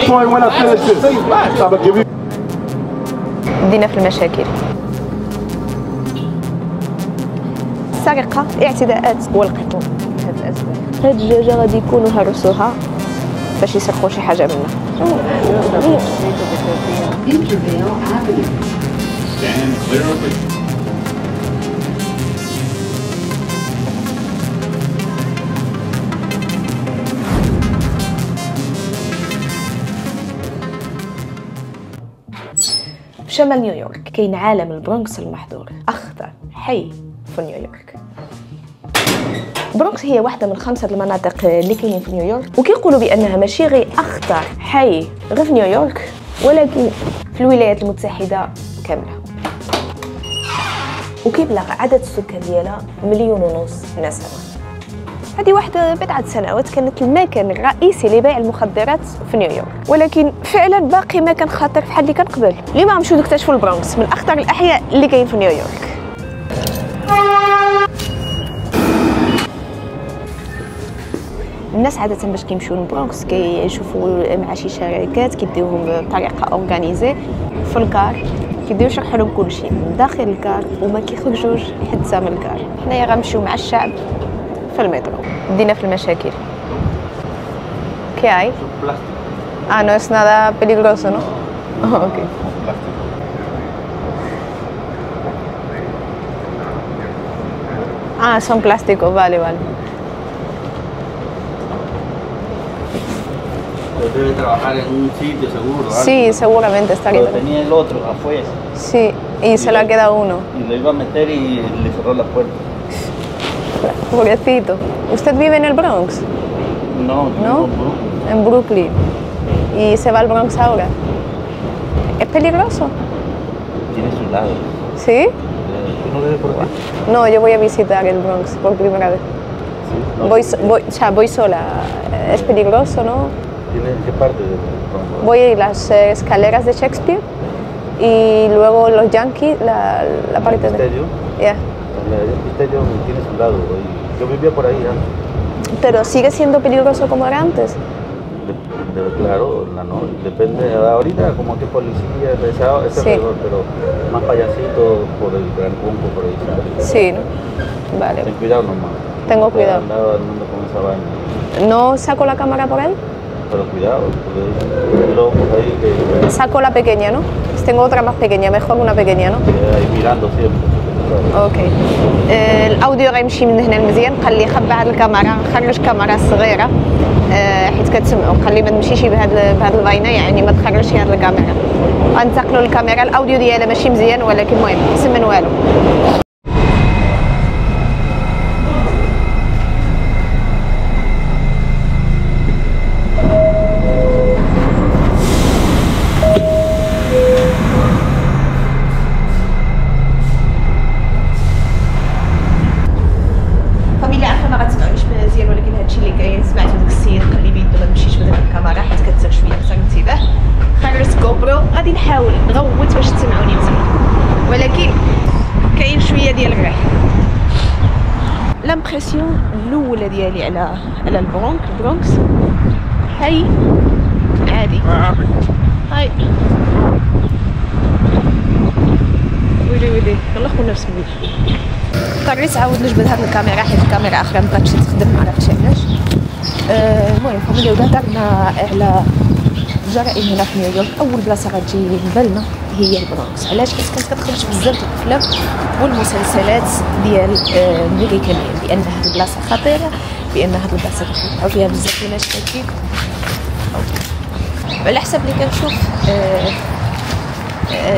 point when I finish this. I'm gonna give you. بدينا في المشاكل. السرقة، الاعتداءات والقتل. هاد الأسباب. هاد الدجاجة غادي يكونوا هرسوها باش يسرقوا شي حاجة منها. في شمال نيويورك كاين عالم البرونكس المحظور، أخطر حي في نيويورك. برونكس هي واحدة من 5 المناطق اللي كاينين في نيويورك، وكيقولوا بأنها ماشي غير أخطر حي غير في نيويورك ولكن في الولايات المتحدة كاملة. وكيبلغ عدد السكان ديالها 1.5 مليون نسمة. هذه واحدة بضعة سنوات كانت المكان الرئيسي لبيع المخدرات في نيويورك، ولكن فعلا باقي مكان خطر بحال اللي كان قبل. اليوم غنمشيو نكتشفوا البرونكس من أخطر الأحياء اللي كاين في نيويورك. الناس عادة باش كيمشيو للبرونكس كيشوفوا مع شي شركات كيديوهم بطريقة اورغانيزي في الكار، كيبداو يشرحوا لهم كلشي من داخل الكار وما كيخرجوش حتى من الكار. حنايا غنمشيو مع الشعب في المترو. بدينا في المشاكل. ¿Qué hay? Ah, no es nada peligroso, ¿no? Okay. Ah, son plásticos, vale, vale. Debe trabajar en un sitio seguro. Sí, seguramente está aquí. Pero tenía el otro afuera. Sí, y se lo ha quedado uno. Y lo iba a meter y le cerró la puerta. Pobrecito. ¿Usted vive en el Bronx? No, ¿No? En Brooklyn. ¿Y se va al Bronx ahora? ¿Es peligroso? Tiene su lado. ¿Sí? ¿Tú no vives por aquí? No, yo voy a visitar el Bronx por primera vez. Sí. No, Voy sola. ¿Es peligroso, no? ¿En qué parte del Bronx? Voy a ir las escaleras de Shakespeare y luego los Yankees, la parte de... ¿Misterio? Ya. El misterio tiene su lado. Yo vivía por ahí antes. ¿Pero sigue siendo peligroso como era antes? Claro, no, depende. Ahorita como que policía, es sí. alrededor, pero más payasito por el Gran Punto, por ahí. Sí, ¿no? Vale. Ten cuidado nomás. Tengo cuidado. Andaba andando con esa vaina. ¿No saco la cámara por ahí? Pero cuidado, porque hay locos ahí que... Saco la pequeña, ¿no? Tengo otra más pequeña, mejor una pequeña, ¿no? Ahí mirando siempre. اوكي. الاوديو غيمشي من هنا مزيان. قال لي خبى هاد الكاميرا، خرج كاميرا صغيره حيت كتسمعوا. قال لي ما تمشيش بهاد الفاينه، يعني ما تخرجش هاد الكاميرا. غنتقلوا للكاميرا. الاوديو ديالها ماشي مزيان ولكن المهم احسن من والو. غادي نحاول نغوت باش تسمعوني مزيان ولكن كاين شويه ديال الريح. لامبرسيون الاولى ديالي على البرونكس حي عادي. هاي ويلي يلاه خونا بسم الله. اضطريت عاود نجبد هاد الكاميرا حيت الكاميرا اخرى مابقاتش تخدم، معرفتش علاش. المهم فاميليا هضرنا على الجرائم هنا في نيويورك. اول بلاصه غتجي لبالنا هي البرونكس. علاش؟ حيت كانت كتخرج بزاف د الافلام والمسلسلات ديال الامريكانيين بان هاد البلاصه خطيره، بان هاد البلاصه كيوقعوا فيها بزاف د المشاكل. على حسب اللي كنشوف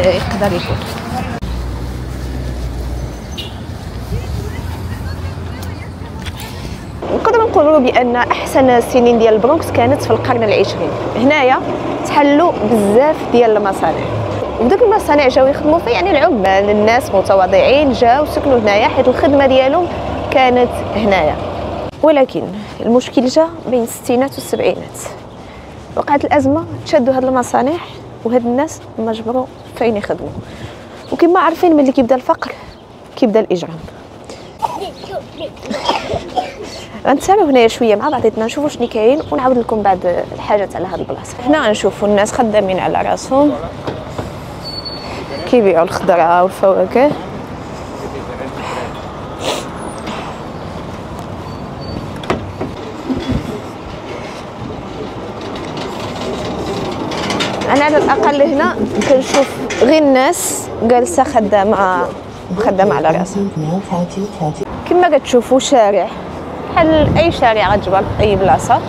يقدر يكون. نقدر نقولوا بان احسن السنين ديال البرونكس كانت في القرن العشرين. هنايا تحلوا بزاف ديال المصانع، ودوك المصانع جاو يخدموا فيه، يعني العمال الناس متواضعين جاو سكنوا هنايا حيت الخدمه ديالهم كانت هنايا. ولكن المشكل جا بين الستينات والسبعينات، وقعت الازمه، تشدوا هاد المصانع وهاد الناس مجبروا فين يخدموا. وكما عارفين ملي كيبدا الفقر كيبدا الاجرام. غنتسالوا هنايا شويه مع بعضياتنا نشوفوا شنو كاين ونعاود لكم بعض الحاجات على هذه البلاصه. هنا غنشوفوا الناس خدامين على راسهم كيبيعوا الخضره والفواكه. انا على الاقل هنا كنشوف غير الناس جالسه خدامه على راسها. كما كتشوفوا شارع بحال اي شارع غتجبر في اي بلاصه.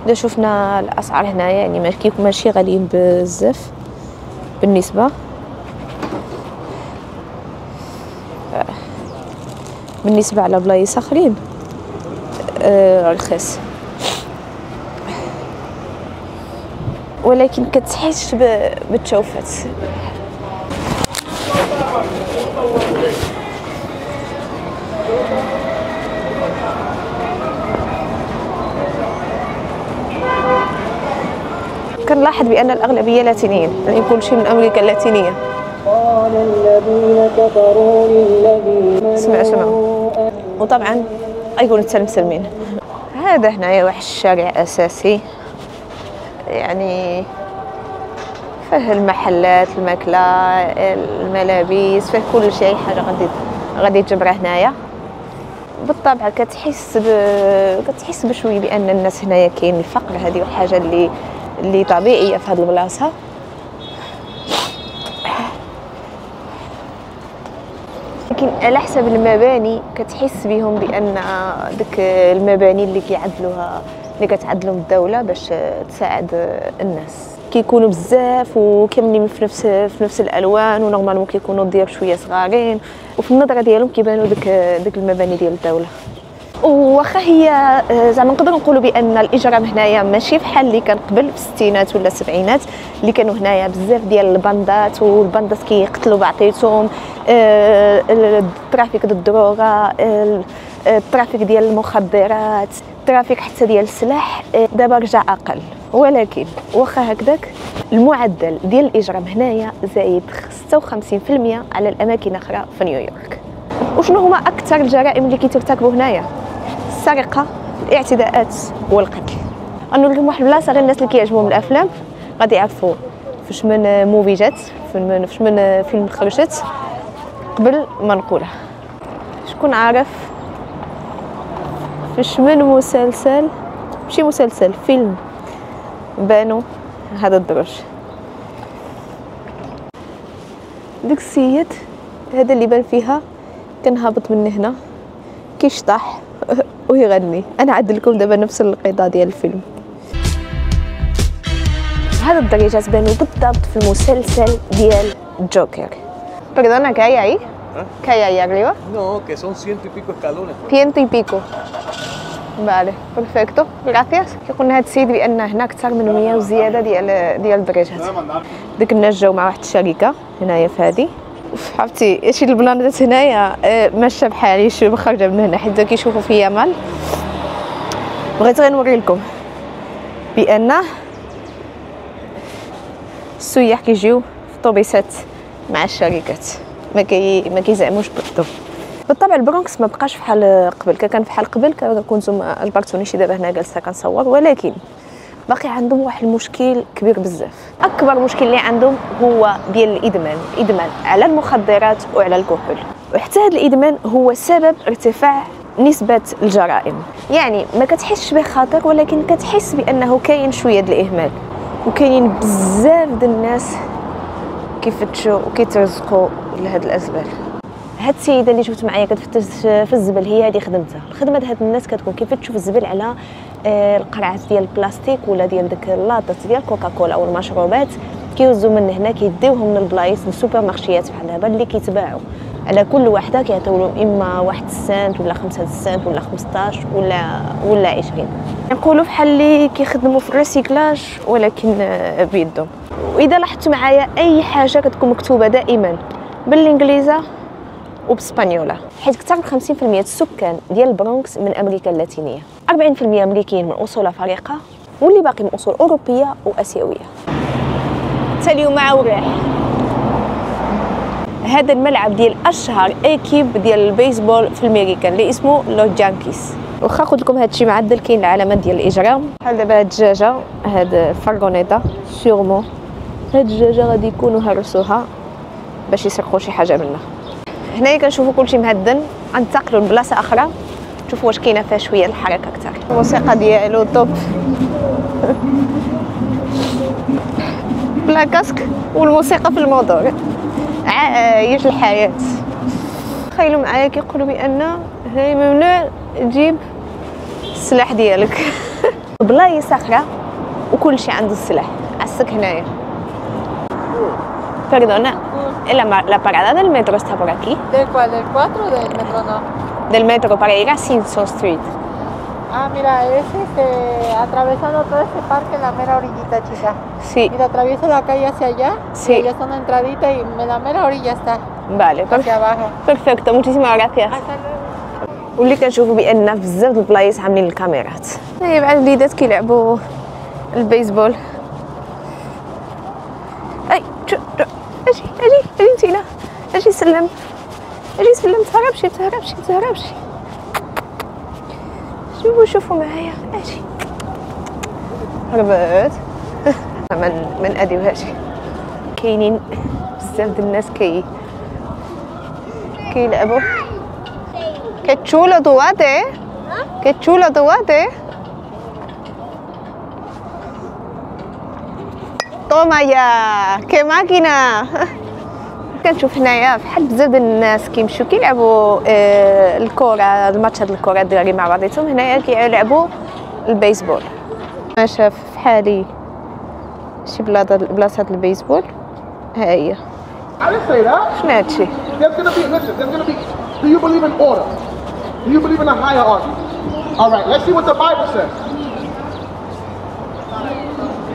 اذا شفنا الاسعار هنايا يعني ماشي غاليين بزاف بالنسبه على بلايص اخرين رخيص، ولكن كتحس بالتوفات. كنلاحظ بان الاغلبيه لاتينيين، يعني كلشي من امريكا اللاتينيه. قال الذين كفروا للذين سمع وطبعا غيكونوا حتى المسلمين. هذا هنايا واحد الشارع اساسي، يعني فيه المحلات، الماكله، الملابس، فيه كل شيء. اي حاجه غادي تجبرها هنايا. بالطبع كتحس بشويه بان الناس هنايا كاين الفقر. هذه حاجه اللي طبيعيه في هذه البلاصه. لكن على حسب المباني كتحس بهم بان ديك المباني اللي كتعدلهم الدوله باش تساعد الناس كيكونوا بزاف وكاملين في نفس الالوان، ونورمالمون كيكونوا ديال شويه صغارين، وفي النظره ديالهم كيبانوا ديك المباني ديال الدوله. واخا هي زعما نقدروا نقولوا بان الاجرام هنايا ماشي بحال اللي كان قبل في الستينات ولا السبعينات، اللي كانوا هنايا بزاف ديال الباندات، والباندات كيقتلوا بعضياتهم، الترافيك ديال الدروغه، الترافيك ديال المخدرات، الترافيك حتى ديال السلاح. دابا رجع اقل، ولكن واخا هكذاك المعدل ديال الاجرام هنايا زايد 56% على الاماكن اخرى في نيويورك. وشنو هما اكثر الجرائم اللي كيترتكبوا هنايا؟ السرقه، الاعتداءات والقتل. غنوريكم واحد البلاصه غير الناس اللي كيعجبهم الافلام غادي يعرفوا فاش من موفي جات، فاش من فيلم خرجت. قبل ما نقولها، شكون عارف فاش من مسلسل، ماشي مسلسل، فيلم، بانوا هذا الدرج؟ ديك السيد هذا اللي بان فيها كان هابط من هنا كيشطح ويغني. انا عدل لكم دابا نفس القطعه ديال الفيلم. هذا الدرجات بانوا بالضبط في المسلسل ديال جوكر. Perdona, ¿qué hay ahí? ¿Qué hay ahí arriba? No, que son 100 y pico escalones. 100 y pico. Vale, perfecto. Gracias. كيقول لنا هذا السيد بان هنا اكثر من 100 وزياده ديال الدرجات. ديك الناس جاو مع واحد الشركه هنايا في هذه. حبتي شي البلانات هنايا ماشيه بحالي، شو خارجه من هنا حيت كيشوفوا فيا مال. بغيت غير نوري لكم بان السياح كيجيو في طوبيسات مع الشركات، ما كيزعموش بالضبط. بالطبع البرونكس ما بقاش بحال قبل. كان بحال قبل كنتم البارتونيشي دابا هنا جالسه كنصور، ولكن باقي عندهم واحد المشكل كبير بزاف. اكبر مشكل اللي عندهم هو ديال الادمان على المخدرات وعلى الكحول. وحتى هذا الادمان هو سبب ارتفاع نسبه الجرائم. يعني ما كتحسش بخطر، ولكن كتحس بانه كاين شويه د الاهمال، وكاينين بزاف د الناس كيفتشوا وكيترزقوا لهاد الاسباب. هاد السيده اللي شفت معايا كتفتش في الزبل هي هذه خدمتها. الخدمه هاد الناس كتكون كيفتشوا في الزبل على القرعات ديال البلاستيك ولا ديال داك اللاطات ديال كوكاكولا او المشروبات، كيوزوا من هنا كيديوهم من البلايص للسوبر مارشيات بحال دابا اللي كيتباعوا. على كل وحده كيعطيو لهم اما 1 سنت ولا 5 سنت ولا 15 ولا 20. نقولوا بحال اللي كيخدموا في الريسيكلاج ولكن بيدهم. واذا لاحظتوا معايا اي حاجه كتكون مكتوبه دائما بالانجليزه وباسبانيولا، حيت اكثر من 50% السكان ديال البرونكس من امريكا اللاتينيه، 40% امريكيين من اصول افارقه، واللي باقي من اصول اوروبيه واسيويه. حتى اليوم مع وريح هذا الملعب ديال اشهر ايكيب ديال البيسبول في الميريكان اللي اسمه لو جانكيز. واخا قلت لكم هادشي معدل كاين العلامات ديال الاجرام. بحال دابا هاد الدجاجه هاد فارغونيتا سيغمون هاد الدجاجه غادي يكونوا هرسوها باش يسرقوا شي حاجه منها. هنايا كنشوفوا كلشي مهدن، غنتقلوا لبلاصه اخرى نشوفوا واش كاينه فيها شويه الحركه اكثر. الموسيقى ديالو توب بلا كاسك والموسيقى في الموتور عايش الحياه. تخيلوا معايا كيقولوا بان هنايا ممنوع تجيب السلاح ديالك بلايص اخرى وكلشي عنده السلاح عسك هنايا. Perdona, la parada del metro está por aquí. ¿Del cuál? ¿Del 4 o del metro no? Del metro para ir a Simpson Street. Ah, mira, es atravesando todo este parque, la mera orillita, chica. Sí. Mira, atravieso la calle hacia allá. Sí. Y allá está una entradita y la mera orilla está. Vale, hacia abajo. Perfecto, muchísimas gracias. Hasta luego. واللي كنشوفوا بان بزاف البلايص عاملين الكاميرات. هي مع الوليدات كيلعبوا البيسبول. اي اجي نتينا اجي سلم تهربشي شوفوا معايا اجي هربت من اديبهاش. كاينين بزاف د الناس كيلعبوا. Qué chulo tu bate, ¿eh? Qué chulo tu bate. Toma ya, qué máquina. كنشوف هنايا بحال بزاف ديال الناس كيمشيو كيلعبوا الكره، الماتشات الكره الدراري مع بعضياتهم. هنايا كيلعبوا البيسبول. ما شاف فحالي شي بلاصات البيسبول ها هي. I didn't say that. شنو هادشي؟ There's gonna be. Do you believe in order? Do you believe in a hierarchy? All right, let's see what the Bible says.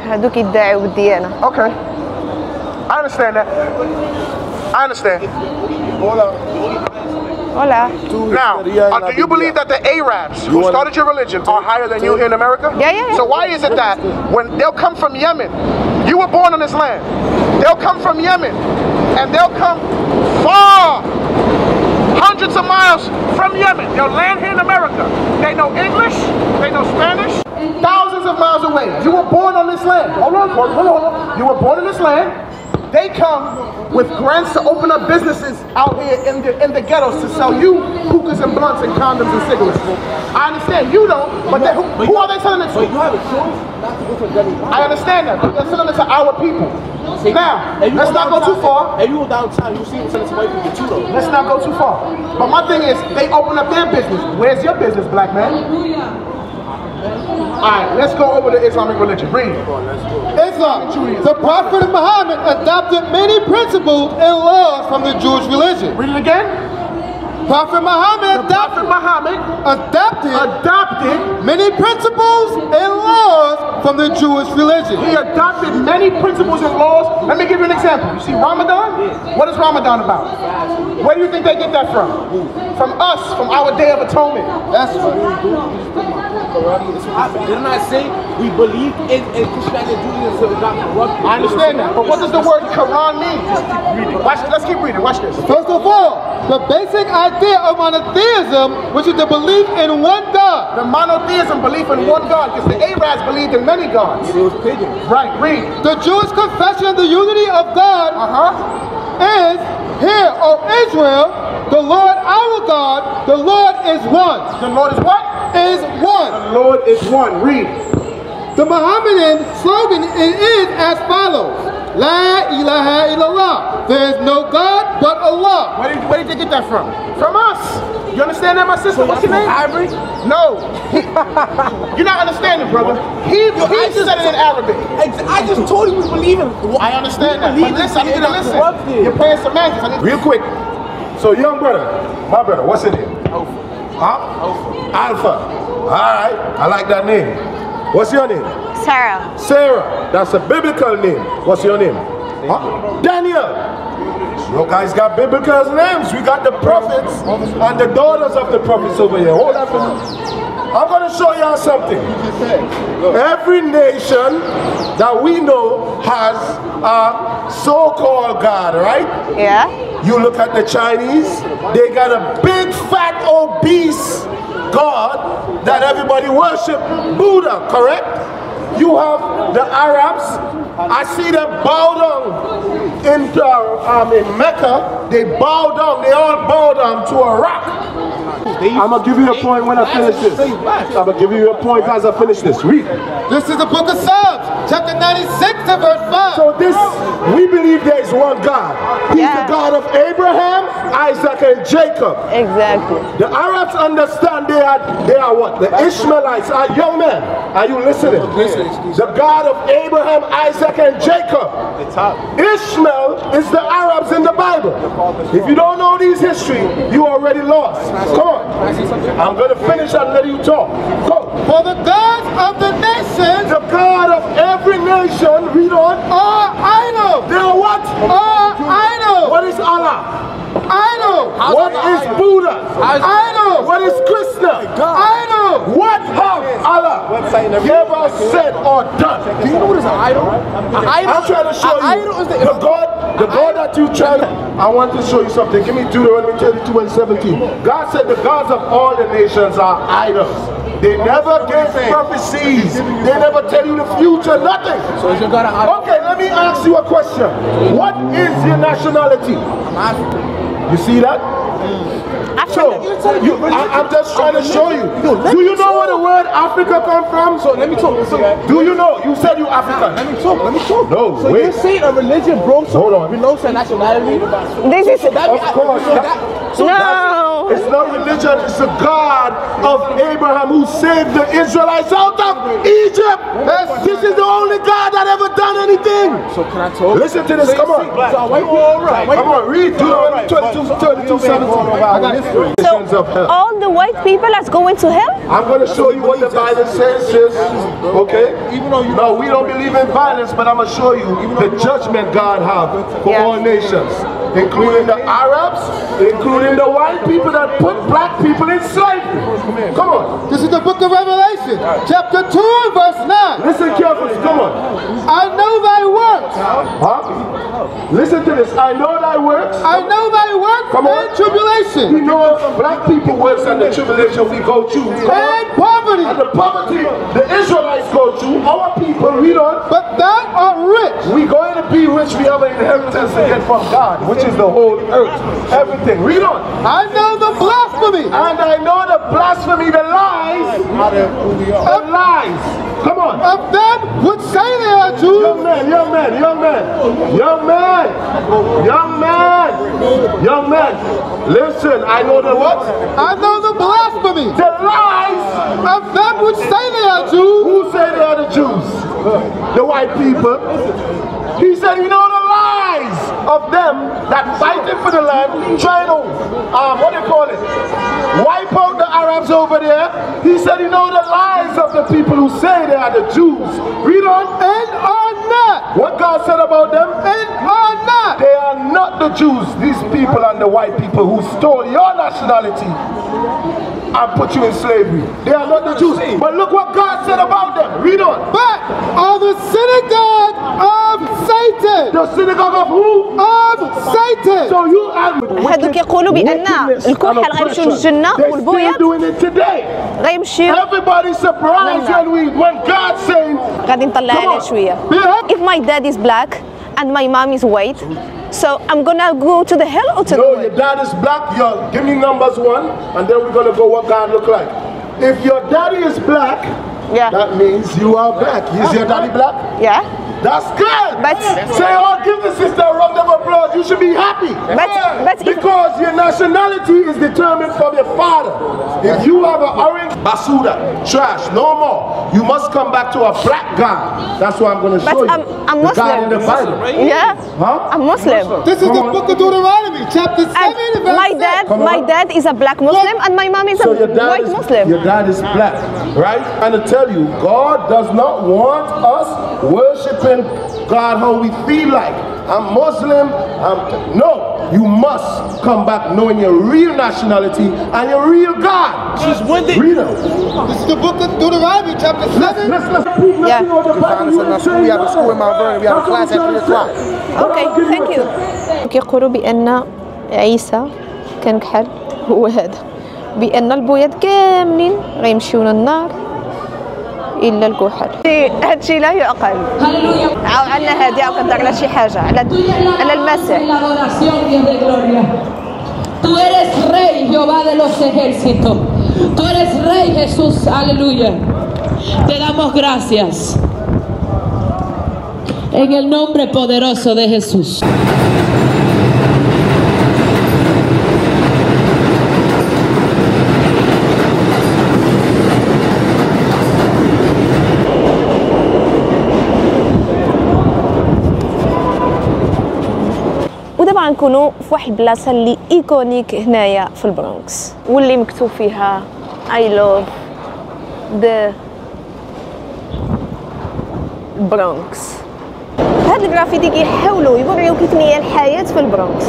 هادو كيدعيو بالديانه. Okay. I understand that. I understand. Hola. Now, do you believe that the Arabs who started your religion are higher than you here in America? Yeah. So why is it that when they'll come from Yemen, you were born on this land, they'll come from Yemen and they'll come far, hundreds of miles from Yemen. They'll land here in America. They know English, they know Spanish, thousands of miles away. You were born on this land. Hold on. You were born in this land. They come with grants to open up businesses out here in the ghettos to sell you hookahs and blunts and condoms and cigarettes. I understand you don't, but who are they selling it to? But you have a choice not to go to a deadly. I understand that, but they're selling it to our people. Now, let's not go too far. If you go downtown, you see them selling some white people too, though. Let's not go too far. But my thing is, they open up their business. Where's your business, black man? Alright, let's go over the Islamic religion. Read. Islam. The Prophet Muhammad adopted many principles and laws from the Jewish religion. Read it again. Prophet Muhammad adopted many principles and laws from the Jewish religion. He adopted many principles and laws. Let me give you an example. You see Ramadan? What is Ramadan about? Where do you think they get that from? From us, from our Day of Atonement. That's right. Didn't I say we believe in Christianity and Judaism? I understand that, but what does the word Quran mean? Let's keep reading. Watch this. First of all, the basic idea of monotheism, which is the belief in one God. The monotheism, belief in one God, because the Arabs believed in many gods. It was pagan. Right, read. The Jewish confession of the unity of God is, hear, O Israel, the Lord our God, the Lord is one. The Lord is what? Is one. The Lord is one. Read. The Mohammedan slogan is as follows. La ilaha illallah. There is no God but Allah. Where did they get that from? From us. You understand that, my sister? What's your name? Ivory? No. You're not understanding, brother. He said it in Arabic. I just told you we believe in. I understand that. But listen, I need you to listen. You're playing semantics. Real quick. So, young brother, my brother, what's your name? Huh? Alpha. All right. I like that name. What's your name? Sarah. Sarah. That's a biblical name. What's your name? Daniel. You guys got biblical names. We got the prophets and the daughters of the prophets over here. Hold on for me. I'm going to show y'all something. Every nation that we know has a so-called God, right? Yeah. You look at the Chinese, they got a big, fat, obese God that everybody worship, Buddha, correct? You have the Arabs, I see them bow down in Mecca, they bow down, they all bow down to a rock. I'm going to give you a point when I finish this. I'm going to give you a point as I finish this. Read. This is the book of Psalms, chapter 96 and verse 5. So this, we believe there is one God. He's the God of Abraham, Isaac, and Jacob. Exactly. The Arabs understand they are what? The Ishmaelites are young men. Are you listening? The God of Abraham, Isaac, and Jacob. Ishmael is the Arabs in the Bible. If you don't know these history, you already lost. Come on. I'm going to finish and let you talk. Go. For the gods of the nations, The God of every nation, read on, are idols. they are what? Are idols. What is Allah? Idols. What is Buddha? Idols. What is Krishna? Idols. What have Allah ever said or done? Do you know what is an idol? I'm trying to show you the God that you try to. I want to show you something. Give me Deuteronomy 32 and 17. God said the gods of all the nations are idols. They never give prophecies. They never tell you the future, nothing. So is your God an idol? Okay, let me ask you a question. What is your nationality? You see that? So, I'm just trying to show you. Do you know where the word Africa come from? So let me talk. Do you know? You said you African. Let me talk. No, so wait. you're saying a religion broke Hold on. below their nationality? This is Of course. no. It's not religion, it's the God of Abraham who saved the Israelites out of Egypt. This is the only God that ever done anything. So can I talk? Listen to this, come on. So why you all right? Come on, read Deuteronomy 32, 17. I got history. So all the white people are going to hell? I'm going to show you what the Bible says, sis. Okay? No, we don't believe in violence, but I'm going to show you the judgment God has for all nations, including the Arabs, including the white people that put black people in slavery. Come on. This is the book of Revelation, chapter 2 and verse 9. Listen carefully. Come on. I know thy works. Huh? Listen to this. I know thy works. I know thy works and tribulation. We know black people works and the tribulation we go through. And poverty. And the poverty the Israelites go through, our people, read on. But thou art rich. We're going to be rich. We have an inheritance to get from God, which is the whole earth. Everything. Read on. I know the blasphemy. And I know the blasphemy, the lies. The lies. Come on. Of them which say they are Jews. Young man, young man, young man, young man, young man, young man. Listen, I know the what? I know the blasphemy. The lies Of them which say they are Jews. Who say they are the Jews? The white people. He said, you know the lies of them that fighting for the land, trying to, what do you call it? Wipe out the Arabs over there. He said, you know the lies of the people who say they are the Jews. Read on. And are not. What God said about them? And are not. They are not the Jews. These people and the white people who stole your nationality and put you in slavery. They are not the Jews. But look what God said about them. Read on. But are the synagogue of Satan. The synagogue of who? Of Satan. So you are هذوك يقولوا بأن الكحل غيمشيو للجنة والبويض doing it today. غيمشيو Everybody's surprised when God saying غادي نطلع عليه شوية. If my dad is black and my mom is white, so I'm gonna go to the hell or to the no, way? your dad is black. Give me numbers 1, and then we're gonna go what God look like. If your daddy is black, that means you are black. Is your daddy black? Yeah. That's good. But say, oh, give the sister a round of applause. You should be happy. But because your nationality is determined from your father. If you have an orange basuda, trash, no more. You must come back to a black God. That's what I'm going to show you. I'm the God in the Muslim. Bible. Yeah. Huh? I'm Muslim. This is the book of Deuteronomy, chapter 7. And my dad is a black Muslim and my mom is a white Muslim. Your dad is black, right? And to tell you, God does not want us worshiping God how we feel like. I'm Muslim. No, you must come back knowing your real nationality and your real God. Just one thing. Read it. This is the book of Deuteronomy, chapter 7. Let's yeah. We have a school in Mount Vernon. We have a class at 3 o'clock. Okay, thank you. يقولوا بأن عيسى كان كحل هو هذا، بان البويض كاملين غيمشيو للنار الا الكحل. هادشي لا يعقل. عاو عندنا هادي عاو كدار لها شي حاجه على المسيح. Tú eres rey, Jehová de los ejércitos. Tú eres rey, Jesús. Aleluya. Te damos gracias. En el nombre poderoso de Jesús. ودابا غنكونوا في واحد البلاصه اللي ايكونيك هنايا في البرونكس، واللي مكتوب فيها I love the Bronx. هاد الجرافيتي كيحاولوا يوريو كيف هي الحياه في البرونكس.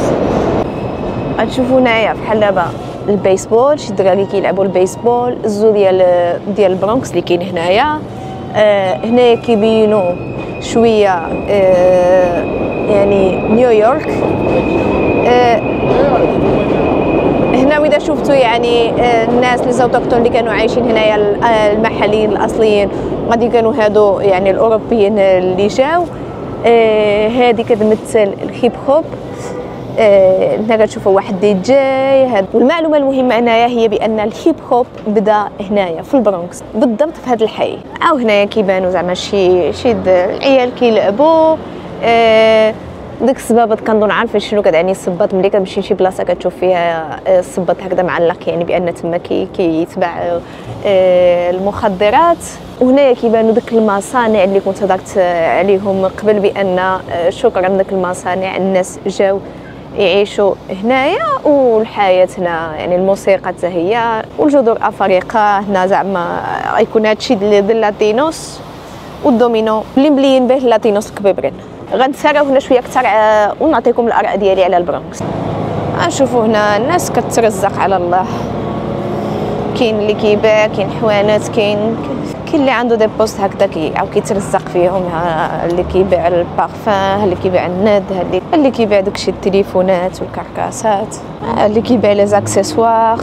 غتشوفوا هنايا بحال دابا البيسبول، شي دراري كيلعبوا البيسبول، الزو ديال البرونكس اللي كاين هنايا. هنايا كيبينوا شويه يعني نيويورك. هنا واذا شفتوا يعني الناس اللي زوتوكتون اللي كانوا عايشين هنايا المحليين الاصليين غادي كانوا هادو يعني الاوروبيين اللي جاو. هذه كتمثل الهيب هوب. هنا كتشوفوا واحد دي جاي هاد. والمعلومه المهمه هنايا هي بان الهيب هوب بدا هنايا في البرونكس بالضبط في هذا الحي. عاو هنايا كيبانوا زعما شي العيال كيلعبوا. ديك الصبابط كنظن عارفه شنو كتعني الصباط. ملي كتمشي لشي بلاصه كتشوف فيها الصباط هكذا معلق يعني بان تما كيتباع المخدرات. وهنايا كيبانوا ديك المصانع اللي كنت هضرت عليهم قبل بان شكرا ديك المصانع الناس جاو يعيشوا هنايا والحياه هنا يعني الموسيقى حتى هي والجذور افريقيا هنا زعما غيكون هادشي ديال اللاتينوس والدومينو اللي مبليين به اللاتينوس الكبيبرين. غنتسراو هنا شويه اكثر ونعطيكم الاراء ديالي على البرونكس. غنشوفوا هنا الناس كترزق على الله، كاين اللي كيبيع، كاين حوانات، كاين اللي عنده دي بوست هكذا او كيترزق فيهم، اللي كيبيع البارفان، اللي كيبيع الند، اللي كيبيع داكشي التليفونات والكركاسات، اللي كيبيع لي زاكسيسوار.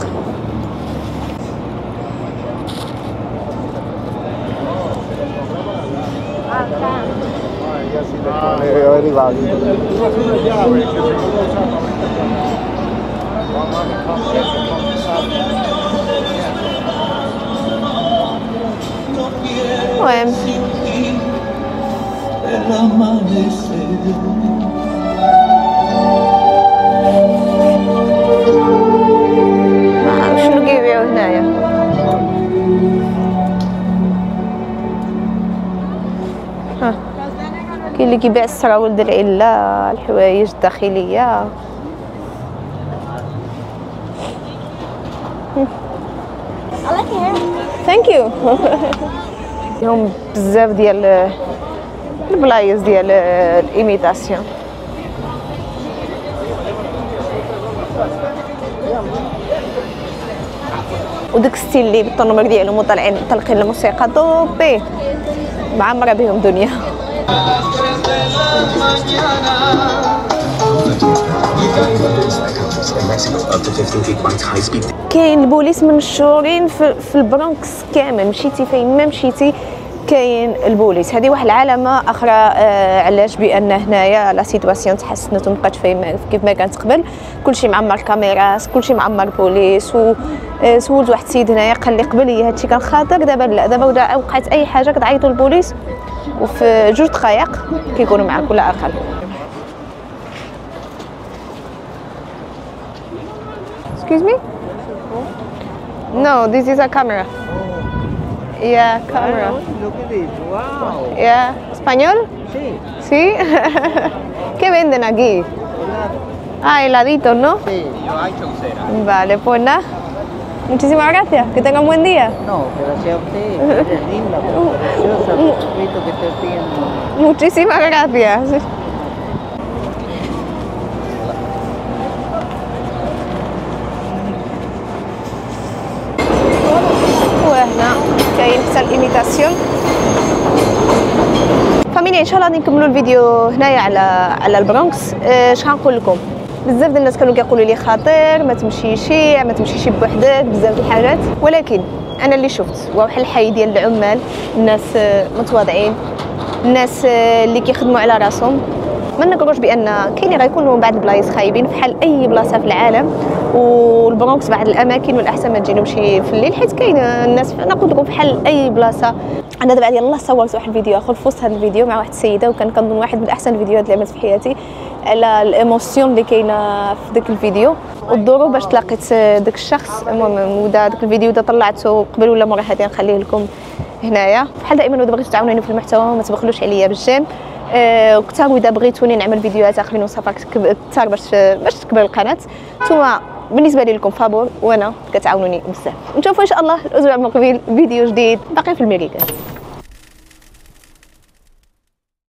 المهم شنو كيبيعوا هنايا؟ كاين اللي كيبيع السراول ديال العله، الحوايج الداخليه. ثانك يو. هم بزاف ديال البلايص ديال الايميتاسيون. وداك ستيل اللي بالطنمر ديالهم وطالقين الموسيقى طوبي معمره بهم دنيا. كاين البوليس منشورين في البرونكس كامل، مشيتي فين ما مشيتي كاين البوليس. هذه واحد العلامه اخرى علاش بان هنايا لا سيتواسيون تحسنت ومبقاتش كيف ما كانت قبل. كلشي معمر كاميرات، كلشي معمر بوليس. سولت واحد السيد هنايا قال لي قبل هي هادشي كان خاطر، دابا لا، دابا وقعت اي حاجه كتعيطوا للبوليس وفي 2 دقائق كيكونوا معاك ولا اقل. Excuse me? No, this is a camera. Yeah, camera. Look at this. Wow. Yeah, español? Sí. ¿Sí? ¿Qué venden aquí? Ah, heladitos, ¿no? Sí, yo hay chaucera. Vale, pues nada. Muchísimas gracias. Que tengan buen día. No, gracias a usted. Es linda, preciosa, poquito que estoy pidiendo. Muchísimas gracias. وهنا كاين حتى الايميتاسيون. فاميليا ان شاء الله غادي نكملوا الفيديو هنايا على البرونكس. اش غنقول لكم، بزاف ديال الناس كانوا كيقولوا لي خطير ما تمشيش بوحدك بزاف د الحاجات، ولكن انا اللي شفت واحد الحي ديال العمال، الناس متواضعين، الناس اللي كيخدموا على راسهم. ما نقولوش بان كاينين غيكونوا بعض البلايص خايبين بحال اي بلاصه في العالم، والبرونكس بعض الاماكن والاحسن ما تجينهمش في الليل حيت كاين الناس نقول لكم بحال اي بلاصه. انا دابا يلاه صورت واحد الفيديو اخر في وسط هذا الفيديو مع واحد السيده، وكان كنظن واحد من احسن الفيديوهات اللي عملت في حياتي على الايموسيون اللي كاينه في داك الفيديو والظروف باش تلاقيت داك الشخص. المهم ودا داك الفيديو دا طلعته قبل ولا مورا هذه نخليه لكم هنايا. بحال دائما اذا بغيتوا تعاونوني في المحتوى ما تبخلوش عليا بالجيم، وكثر اذا بغيتوني نعمل فيديوهات اخرين وصافا كثر باش تكبر القناه. نتوما بالنسبه لي لكم فابور وانا كتعاونوني بزاف. نشوفوا ان شاء الله الاسبوع المقبل فيديو جديد باقي في الميريكان.